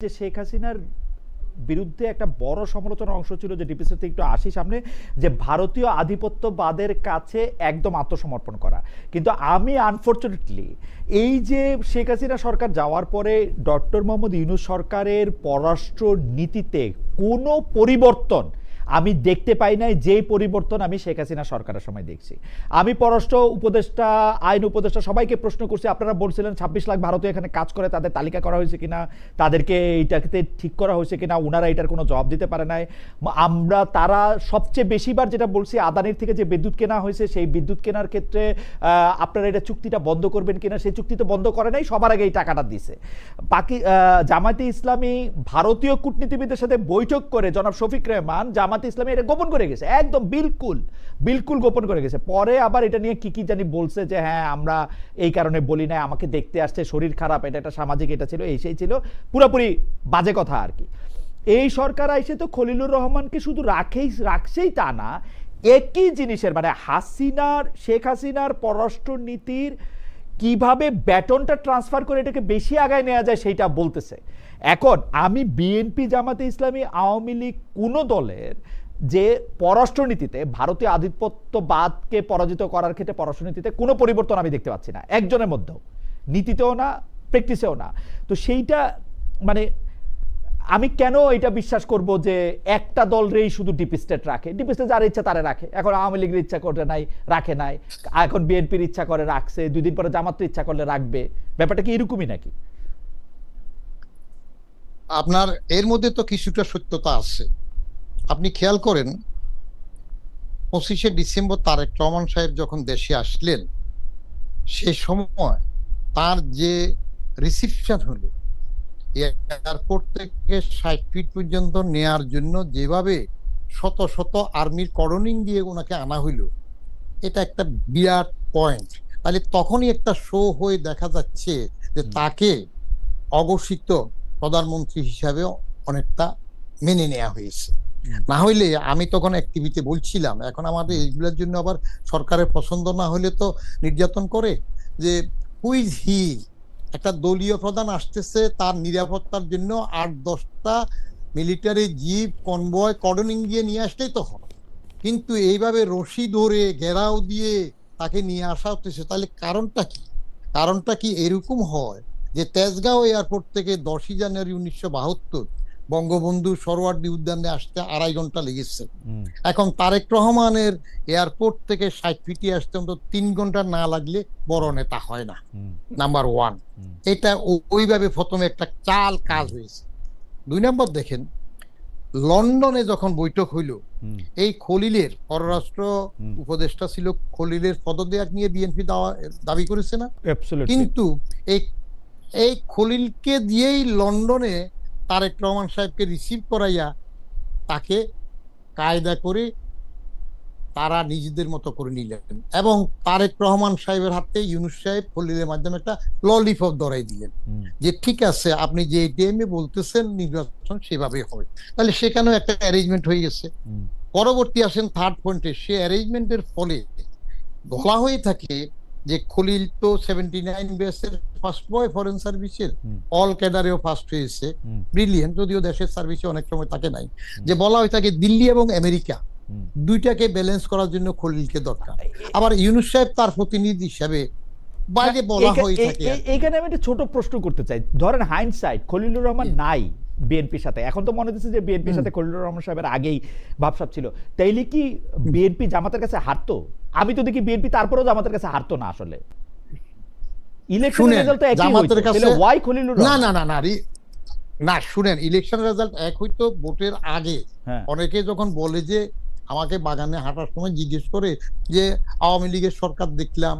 যে শেখ হাসিনার বিরুদ্ধে একটা বড় সমালোচনার অংশ ছিল যে ডিপিসিতে একটু আসি সামনে, যে ভারতীয় আধিপত্যবাদের কাছে একদম আত্মসমর্পণ করা। কিন্তু আমি আনফরচুনেটলি এই যে শেখ হাসিনা সরকার যাওয়ার পরে ডক্টর মোহাম্মদ ইউনূস সরকারের পররাষ্ট্র নীতিতে কোনো পরিবর্তন আমি দেখতে পাই নাই, যেই পরিবর্তন আমি শেখ হাসিনা সরকারের সময় দেখছি। আমি পররাষ্ট্র উপদেষ্টা, আইন উপদেষ্টা সবাইকে প্রশ্ন করছি, আপনারা বলছিলেন ২৬ লাখ ভারতীয় এখানে কাজ করে, তাদের তালিকা করা হয়েছে কিনা, তাদেরকে এইটাকে ঠিক করা হয়েছে কিনা, ওনারা এটার কোনো জবাব দিতে পারে নাই। তারা সবচেয়ে বেশিবার যেটা বলছি, আদানির থেকে যে বিদ্যুৎ কেনা হয়েছে সেই বিদ্যুৎ কেনার ক্ষেত্রে আপনারা এটা চুক্তিটা বন্ধ করবেন কিনা, সেই চুক্তি তো বন্ধ করে নাই, সবার আগে এই টাকাটা দিছে। জামায়াতে ইসলামী ভারতীয় কূটনীতিবিদদের সাথে বৈঠক করে জনাব শফিক রেহমান জামায়াতে ইসলামী এটা গোপন করে গেছে, একদম বিলকুল গোপন করে গেছে। পরে আবার এটা নিয়ে কি জানি বলছে যে হ্যাঁ আমরা এই কারণে বলি না, আমাকে দেখতে আসছে, শরীর খারাপ, এটা একটা সামাজিক এটা ছিল, এই সেই ছিল, পুরোপুরি বাজে কথা আর কি। এই সরকার আইসে তো খলিলুর রহমানকে শুধু রাখছেই তা না, একই জিনিসের মানে শেখ হাসিনার পররাষ্ট্র নীতির কিভাবে ব্যাটনটা ট্রান্সফার করে এটাকে বেশি আগায় নেওয়া যায় সেইটা বলতেছে। এখন আমি বিএনপি, জামাতে ইসলামী, আওয়ামী লীগ কোনো দলের যে পররাষ্ট্রনীতিতে ভারতীয় আধিপত্যবাদকে পরাজিত করার ক্ষেত্রে পররাষ্ট্রনীতিতে কোনো পরিবর্তন আমি দেখতে পাচ্ছি না, একজনের মধ্যেও, নীতিতেও না, প্র্যাকটিসেও না। তো সেইটা মানে আমি কেন এটা বিশ্বাস করব যে একটা দলরেই শুধু ডিপি স্টেট রাখে, ডিপি স্টেট যার ইচ্ছা তারা রাখে। এখন আওয়ামী লীগের ইচ্ছা করে নাই, রাখে নাই, এখন বিএনপির ইচ্ছা করে রাখছে, 2 দিন পরে জামাতের ইচ্ছা করলে রাখবে। ব্যাপারটা কি এরকমই নাকি? আপনার এর মধ্যে তো কিছুটা সত্যতা আছে। আপনি খেয়াল করেন 25শে ডিসেম্বর তারেক রহমান সাহেব যখন দেশে আসলেন, সে সময় তার যে রিসিপশন হলো, এয়ারপোর্ট থেকে 60 ফিট পর্যন্ত নেয়ার জন্য যেভাবে শত শত আর্মির করনিং দিয়ে ওনাকে আনা হইল, এটা একটা বিরাট পয়েন্ট। তাহলে তখনই একটা শো হয়ে দেখা যাচ্ছে যে তাকে অঘোষিত প্রধানমন্ত্রী হিসাবে অনেকটা মেনে নেওয়া হয়েছে। না হইলে আমি তখন এক টিভিতে বলছিলাম, এখন আমাদের এইগুলোর জন্য আবার সরকারের পছন্দ না হলে তো নির্যাতন করে, যে হুইজ হি, একটা দলীয় প্রধান আসতেছে, তার নিরাপত্তার জন্য 8-10টা মিলিটারি জিপ কনভয় কর্ডনিং দিয়ে নিয়ে আসলেই তো হয়, কিন্তু এইভাবে রশি ধরে ঘেরাও দিয়ে তাকে নিয়ে আসা হতেছে। তাহলে কারণটা কি এরকম হয় যে তেজগাঁও এয়ারপোর্ট থেকে 10ই জানুয়ারি 1972 বঙ্গবন্ধু সরোয়ার্দী উদ্যানে আসতে 2.5 ঘন্টা লেগেছে। এখন তারেক রহমানের এয়ারপোর্ট থেকে 60 ফিটে আসতে অন্তত 3 ঘন্টা না লাগলে বড় নেতা হয় না, নাম্বার 1। এটা ওইভাবে প্রথমে একটা চাল কাজ হয়েছে। 2 নম্বর দেখেন, লন্ডনে যখন বৈঠক হইল, এই খলিলের পররাষ্ট্র উপদেষ্টা ছিল, খলিলের পদত্যাগ নিয়ে বিএনপি দাবি করেছে না? কিন্তু এই খলিলকে দিয়েই লন্ডনে তারেক রহমান সাহেবকে রিসিভ করাইয়া তাকে কায়দা করে তারা নিজেদের মতো করে নিলেন, এবং তারেক রহমান সাহেবের হাতে ইউনূস সাহেব খলিলের মাধ্যমে একটা ললিপপ ধরাই দিলেন যে ঠিক আছে, আপনি যে টাইমে বলতেছেন নির্বাচন সেভাবে হবে। তাহলে সেখানেও একটা অ্যারেঞ্জমেন্ট হয়ে গেছে। পরবর্তী আসেন থার্ড পয়েন্টে, সে অ্যারেঞ্জমেন্টের ফলে বলা হয়ে থাকে যে খলিল তো 79 ব্যাচের ফার্স্ট বয় ফরেন সার্ভিসের, অল ক্যাডারেও ফার্স্ট হয়েছে, ব্রিলিয়েন্ট, যদিও দেশের সার্ভিসে অনেক সময় থাকে নাই। যে বলা হয়ে থাকে দিল্লি এবং আমেরিকা দুইটাকে ব্যালেন্স করার জন্য খলিলকে দরকার। আবার ইউনূস সাহেব তার প্রতিনিধি হিসাবে বাইরে বলা হয়ে থাকে। এইখানে আমি একটা ছোট প্রশ্ন করতে চাই। ধরেন হাইন্ডসাইট, খলিলুর রহমান নাই বিএনপির সাথে, এখন তো মনে হচ্ছে যে বিএনপির সাথে খলিলুর রহমান সাহেবের আগেই ভাবসাব ছিল, তাইলে কি বিএনপি জামাতের কাছে হারতো? আমি তো দেখি বিএনপি তারপরেও জামাতের কাছে হারতো না আসলে। ইলেকশন রেজাল্ট তো একই হইতো, তাহলে ওয়াই খলিলুর রহমান? না শুনেন, ইলেকশন রেজাল্ট এক হইতো ভোটের আগে। অনেকে যখন বলে যে, আমাকে বাগানে হাঁটার সময় জিজ্ঞেস করে যে আওয়ামী লীগের সরকার দেখলাম,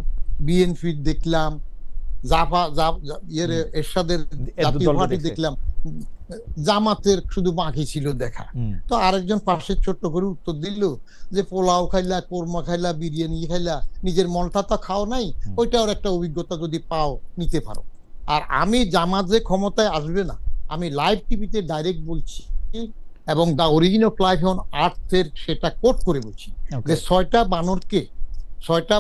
বিএনপি দেখলাম, এরশাদের জাতীয় পার্টি দেখলাম, জামাতের শুধু বাকি ছিল দেখা। তো আরেকজন পাশে ছোট্ট করে উত্তর দিল যে পোলাও খাইলা, কোরমা খাইলা, বিরিয়ানি খাইলা, নিজের মনটা তো খাও নাই, ওইটার একটা অভিজ্ঞতা যদি পাও নিতে পারো। আর আমি জামাত যে ক্ষমতায় আসবে না, আমি লাইভ টিভিতে ডাইরেক্ট বলছি, এবং দা অরিজিন অফ লাইফ অন আর্থের সেটা কোট করে বলছি যে 6টা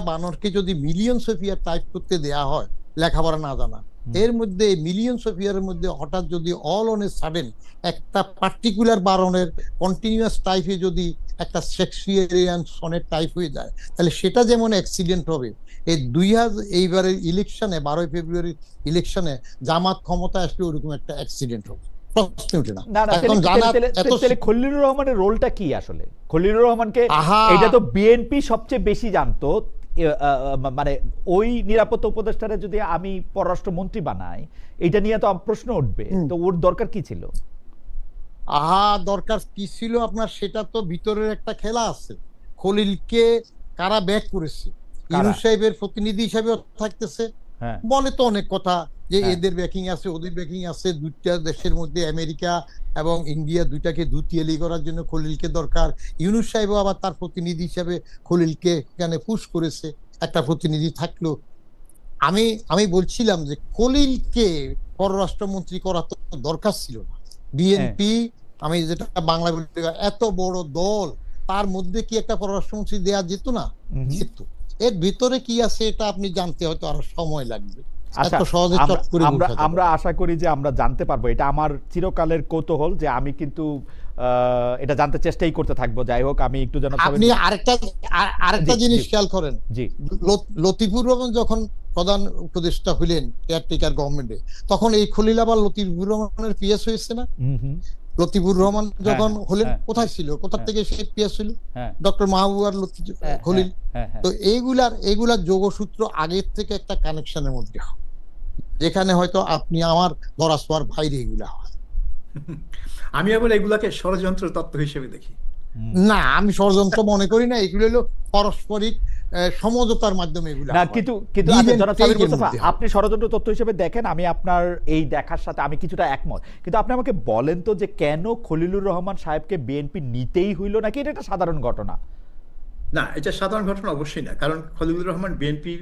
বানরকে যদি মিলিয়ন সোফিয়া টাইপ করতে দেয়া হয়, লেখাপড়া না জানা, এর মধ্যে মিলিয়নস অফ ইয়ারের মধ্যে হঠাৎ যদি অল অন এ সাডেন একটা পার্টিকুলার বারণের কন্টিনিউয়াস টাইপে যদি একটা শেক্সপিয়ারিয়ান সনের টাইপ হয়ে যায়, তাহলে সেটা যেমন অ্যাক্সিডেন্ট হবে, এই এইবারের ইলেকশনে 12 ফেব্রুয়ারি ইলেকশনে জামাত ক্ষমতা আসলে ওরকম একটা অ্যাক্সিডেন্ট হবে, প্রশ্ন ওঠে না। না না, এখন জানা এত তাহলে খলিলুর রহমানের রোলটা কি আসলে? খলিলুর রহমানকে এটা তো বিএনপি সবচেয়ে বেশি জানতো। মানে ওই নিরাপত্তা উপদেষ্টারে যদি আমি পররাষ্ট্রমন্ত্রী বানাই, এটা নিয়ে তো প্রশ্ন উঠবে, তো ওর দরকার কি ছিল? দরকার কি ছিল আপনার, সেটা তো ভিতরের একটা খেলা আছে। খলিলকে কারা ব্যাক করেছে, ইউনূস সাহেবের প্রতিনিধি হিসেবে থাকতেছে, বলে তো অনেক কথা যে এদের ব্যাকিং আছে, ওদের ব্যাকিং আছে, দুইটা দেশের মধ্যে আমেরিকা এবং ইন্ডিয়া দুইটাকে দুতিয়ালি করার জন্য খলিলকে দরকার। ইউনূস সাহেবও আবার তার প্রতিনিধি হিসেবে খলিলকে এখানে পুশ করেছে, একটা প্রতিনিধি থাকলো। আমি বলছিলাম যে খলিলকে পররাষ্ট্রমন্ত্রী করা তো দরকার ছিল না। বিএনপি, আমি যেটা বাংলা বলি, এত বড় দল, তার মধ্যে কি একটা পররাষ্ট্রমন্ত্রী দেয়া যেত না? যেত। এর ভিতরে কি আছে এটা আপনি জানতে হয়তো আরো সময় লাগবে। আমরা আশা করি যে আমরা জানতে পারবো। এটা আমার চিরকালের কৌতূহল, যে আমি কিন্তু এটা জানতে চেষ্টাই করতে থাকবো। যাই হোক, আমি একটু যেন আপনি আরেকটা জিনিস খেয়াল করেন, লতিফুর রহমান যখন প্রধান উপদেষ্টা হইলেন কেয়ারটেকার গভর্নমেন্টে, তখন এই খলিল আবার লতিফুর রহমানের পিএস হয়েছে না? লতিফুর রহমান যখন হলেন কোথায় ছিল, কোথা থেকে সে পিএস হইল? ডক্টর মাহবুব আর খলিল। তো এইগুলার যোগসূত্র আগের থেকে একটা কানেকশনের মধ্যে, যেখানে হয়তো আপনি আমার ধরাছোঁয়ার বাইরে এগুলা হয়। আমি আবার এগুলাকে ষড়যন্ত্র তত্ত্ব হিসেবে দেখি। না, আমি ষড়যন্ত্র মনে করি না। এগুলো হলো পারস্পরিক সমঝোতার মাধ্যমে এগুলো না। কিন্তু আপনি ষড়যন্ত্র তত্ত্ব হিসেবে দেখেন, আমি আপনার এই দেখার সাথে আমি কিছুটা একমত। কিন্তু আপনি আমাকে বলেন তো যে কেন খলিলুর রহমান সাহেবকে বিএনপি নিতেই হইল, নাকি এটা একটা সাধারণ ঘটনা? না, এটা সাধারণ ঘটনা অবশ্যই না। কারণ খলিলুর রহমান বিএনপির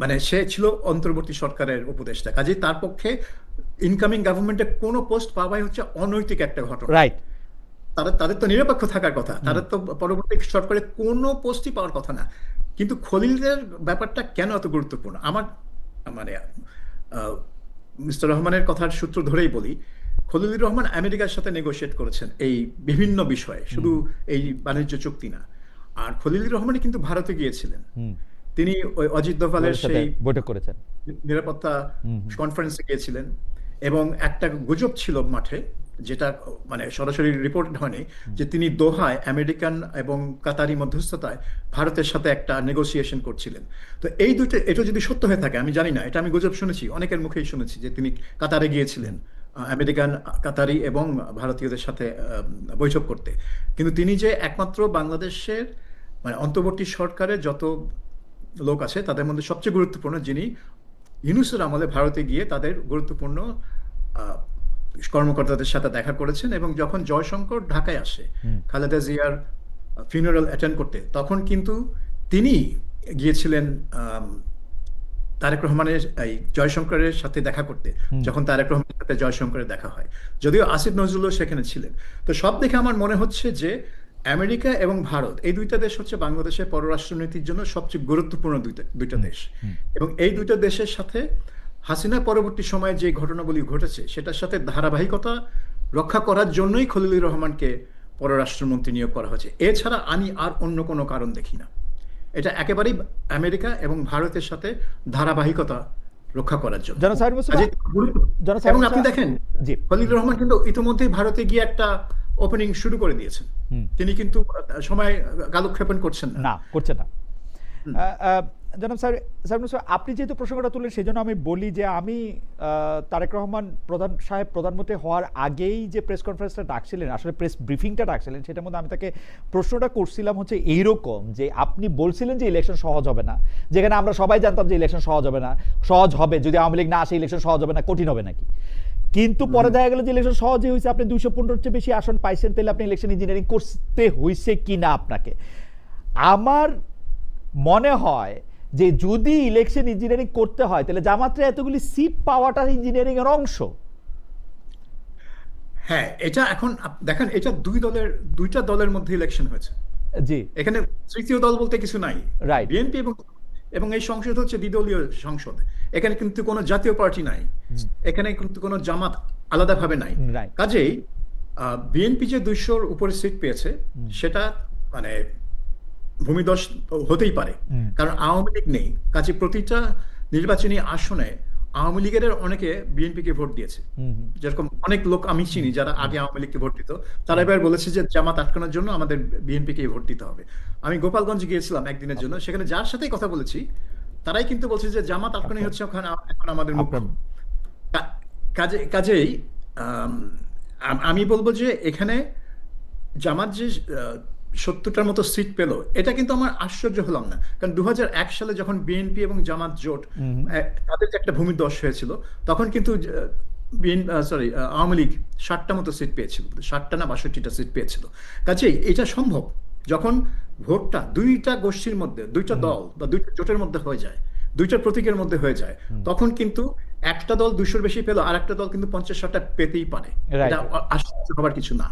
মানে সে ছিল অন্তর্বর্তী সরকারের উপদেষ্টা, কাজেই তার পক্ষে ইনকামিং গভর্নমেন্টে কোনো পোস্ট পাওয়াই হচ্ছে অনৈতিক একটা ঘটনা। রাইট। তাদের তো নিরপেক্ষ থাকার কথা, তাদের তো পরবর্তী সরকারে কোনো পোস্টই পাওয়ার কথা না। কিন্তু খলিলের ব্যাপারটা কেন এত গুরুত্বপূর্ণ? আমার মানে মিস্টার রহমানের কথার সূত্র ধরেই বলি, খলিলুর রহমান আমেরিকার সাথে নেগোশিয়েট করেছেন এই বিভিন্ন বিষয়ে, শুধু এই বাণিজ্য চুক্তি না। আর খলিলুর রহমানই কিন্তু ভারতে গিয়েছিলেন। তিনি ওই অজিত দোভালের সেই বৈঠক করেছেন, নিরাপত্তা কনফারেন্সে গিয়েছিলেন, এবং একটা গুজব ছিল মাঠে, যেটা মানে সরাসরি রিপোর্ট হয়নি, যে তিনি দোহায় আমেরিকান এবং কাতারি মধ্যস্থতায় ভারতের সাথে একটা নেগোসিয়েশন করছিলেন। তো এই দুটো, এটা যদি সত্য হয়ে থাকে, আমি জানি না, এটা আমি গুজব শুনেছি, অনেকের মুখেই শুনেছি যে তিনি কাতারে গিয়েছিলেন আমেরিকান, কাতারি এবং ভারতীয়দের সাথে বৈঠক করতে। কিন্তু তিনি যে একমাত্র বাংলাদেশের মানে অন্তর্বর্তী সরকারের যত লোক আছে তাদের মধ্যে সবচেয়ে গুরুত্বপূর্ণ, যিনি ইউনূসের আমলে ভারতে গিয়ে তাদের গুরুত্বপূর্ণ কর্মকর্তাদের সাথে দেখা করেছেন। এবং যখন জয়শঙ্কর ঢাকায় আসে খালেদা জিয়ার ফিউনারাল অ্যাটেন্ড করতে, তখন কিন্তু তিনি গিয়েছিলেন তারেক রহমানের এই জয়শঙ্করের সাথে দেখা করতে, যখন তারেক রহমানের সাথে জয়শঙ্করের দেখা হয়, যদিও আসিফ নজরুলও সেখানে ছিলেন। তো সব দেখে আমার মনে হচ্ছে যে আমেরিকা এবং ভারত, এই দুইটা দেশ হচ্ছে বাংলাদেশের পররাষ্ট্রনীতির জন্য সবচেয়ে গুরুত্বপূর্ণ দুইটা দেশ। এবং এই দুইটা দেশের সাথে হাসিনা পরবর্তী সময়ে যে ঘটনাগুলি ঘটেছে, সেটার সাথে ধারাবাহিকতা রক্ষা করার জন্যই খলিলুর রহমানকে পররাষ্ট্রমন্ত্রী নিয়োগ করা হয়েছে। এছাড়া আমি আর অন্য কোনো কারণ দেখি না। এটা একেবারেই আমেরিকা এবং ভারতের সাথে ধারাবাহিকতা রক্ষা করার জন্য। এবং আপনি দেখেন, খলিলুর রহমান কিন্তু ইতিমধ্যেই ভারতে গিয়ে একটা ওপেনিং শুরু করে দিয়েছেন। তিনি কিন্তু সময় কালক্ষেপণ করছেন না, করছেন না। জনাব স্যার, আপনি যেহেতু প্রসঙ্গটা তুলেন, সেই জন্য আমি বলি যে আমি তারেক রহমান প্রধানমন্ত্রী হওয়ার আগেই যে প্রেস কনফারেন্সটা ডাকছিলেন, আসলে প্রেস ব্রিফিংটা ডাকছিলেন, সেটার মধ্যে আমি তাকে প্রশ্নটা করছিলাম হচ্ছে এইরকম, যে আপনি বলছিলেন যে ইলেকশন সহজ হবে না, যেখানে আমরা সবাই জানতাম যে ইলেকশন সহজ হবে না, সহজ হবে যদি আওয়ামী লীগ না আসে, ইলেকশন সহজ হবে না, কঠিন হবে নাকি। কিন্তু পরে দেখা গেল যে ইলেকশন সহজে হয়েছে, আপনি 215-র চেয়ে বেশি আসন পাইছেন, তাহলে আপনি ইলেকশন ইঞ্জিনিয়ারিং করতে হয়েছে কিনা আপনাকে। আমার মনে হয় যে যদি ইলেকশন ইঞ্জিনিয়ারিং করতে হয়, তাহলে জামাতের এতগুলি সিট পাওয়াটা ইঞ্জিনিয়ারিং এর অংশ। হ্যাঁ, এটা এখন দেখেন, এটা দুইটা দলের মধ্যে ইলেকশন হয়েছে। জি, এখানে তৃতীয় দল বলতে কিছু নাই। রাইট। বিএনপি এবং এবং এই সংসদ হচ্ছে দ্বিদলীয় সংসদ, এখানে কিন্তু কোনো জাতীয় পার্টি নাই, এখানে কিন্তু কোনো জামাত আলাদাভাবে নাই। Right. কাজেই বিএনপি যে 200-র উপরে সিট পেয়েছে সেটা মানে ভূমিধস হতেই পারে, কারণ আওয়ামী লীগ নেই। কাজে প্রতিটা নির্বাচনী আসনে আওয়ামী লীগের অনেকে বিএনপিকে ভোট দিয়েছে। যেরকম অনেক লোক আমি চিনি যারা আগে আওয়ামী লীগকে ভোট দিত, তারা এবার বলেছে যে জামাত আটকানোর জন্য আমাদের বিএনপিকে ভোট দিতে হবে। আমি গোপালগঞ্জ গিয়েছিলাম একদিনের জন্য, সেখানে যার সাথেই কথা বলেছি তারাই কিন্তু বলছে যে জামাত আটকানোই হচ্ছে এখন আমাদের মুখ্য। কাজেই আমি বলবো যে এখানে জামাত যে 70টার মতো সিট পেল, এটা কিন্তু আমার আশ্চর্য হলাম না, কারণ 2001 সালে যখন বিএনপি এবং জামাত জোট তাদের যে একটা ভূমিধস হয়েছিল, তখন কিন্তু আওয়ামী লীগ 60টা মতো সিট পেয়েছিল, 60টা না 62টা সিট পেয়েছিল। কাজেই এটা সম্ভব যখন ভোটটা দুইটা গোষ্ঠীর মধ্যে, দুইটা দল বা দুইটা জোটের মধ্যে হয়ে যায়, দুইটা প্রতীকের মধ্যে হয়ে যায়, তখন কিন্তু একটা দল 200-র বেশি পেল, আর একটা দল কিন্তু 50-60টা পেতেই পারে। এটা আশ্চর্য হবার কিছু না।